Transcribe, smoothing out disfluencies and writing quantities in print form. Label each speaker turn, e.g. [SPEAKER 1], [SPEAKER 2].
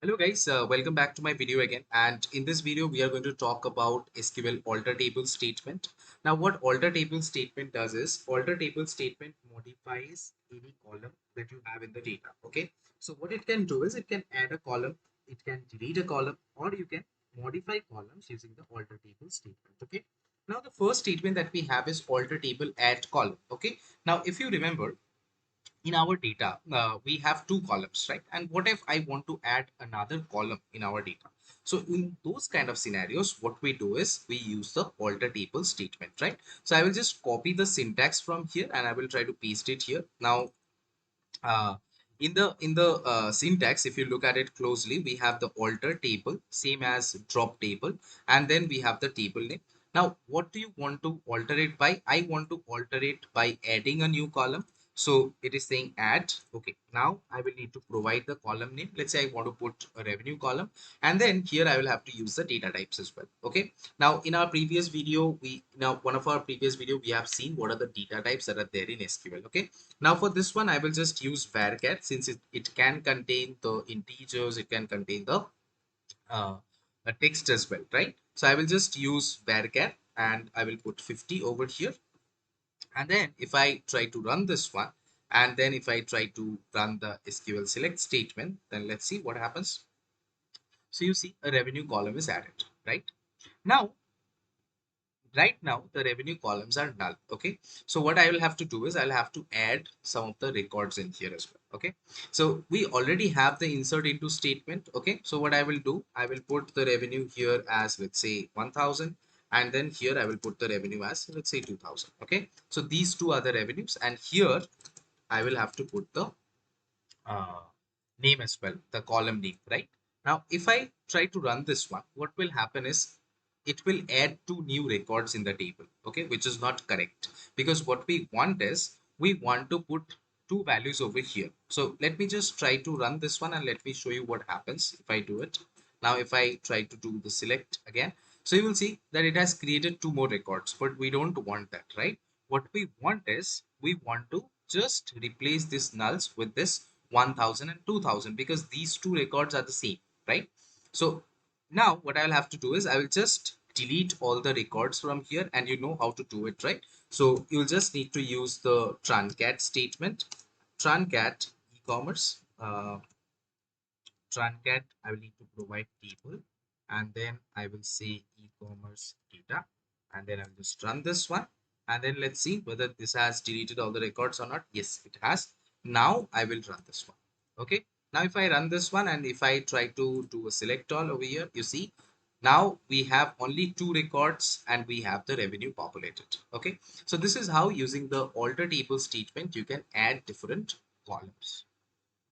[SPEAKER 1] Hello guys, welcome back to my video again. And in this video, we are going to talk about SQL alter table statement. Now, what alter table statement does is alter table statement modifies any column that you have in the data. Okay, so what it can do is it can add a column, it can delete a column, or you can modify columns using the alter table statement. Okay, now the first statement that we have is alter table add column. Okay, now if you remember, in our data, we have two columns, right? And what if I want to add another column in our data? So in those kind of scenarios, what we do is we use the alter table statement, right? So I will just copy the syntax from here and I will try to paste it here. Now, uh, in the syntax, if you look at it closely, we have the alter table, same as drop table, and then we have the table name. Now, what do you want to alter it by? I want to alter it by adding a new column. So it is saying add. Okay, now I will need to provide the column name. Let's say I want to put a revenue column, and then here I will have to use the data types as well. Okay. Now, in our previous video, one of our previous video, we have seen what are the data types that are there in SQL. Okay. Now for this one, I will just use varchar since it can contain the integers, it can contain uh, the text as well, right? So I will just use varchar and I will put 50 over here. And then if I try to run this one, and then if I try to run the SQL select statement, then let's see what happens. So you see a revenue column is added, right? Now, right now the revenue columns are null. Okay, so what I will have to do is I'll have to add some of the records in here as well. Okay, so we already have the insert into statement. Okay, so what I will do, I will put the revenue here as, let's say, 1000, and then here I will put the revenue as, let's say, 2000. Okay, so these two are the revenues, and here I will have to put the uh, name as well, the column name, right? Now, if I try to run this one, what will happen is it will add two new records in the table, okay, which is not correct, because what we want is we want to put two values over here. So let me just try to run this one and let me show you what happens if I do it. Now, if I try to do the select again, so you will see that it has created two more records, but we don't want that, right? What we want is we want to just replace this nulls with this 1000 and 2000 because these two records are the same, right? So now what I'll have to do is I will just delete all the records from here, and you know how to do it, right? So you'll just need to use the truncat statement, truncat e-commerce, truncat. I will need to provide table, and then I will say e-commerce data, and then I'll just run this one, and then let's see whether this has deleted all the records or not. Yes, it has. Now I will run this one. Okay, now if I run this one and if I try to do a select all over here, you see now we have only two records and we have the revenue populated. Okay, so this is how, using the alter table statement, you can add different columns.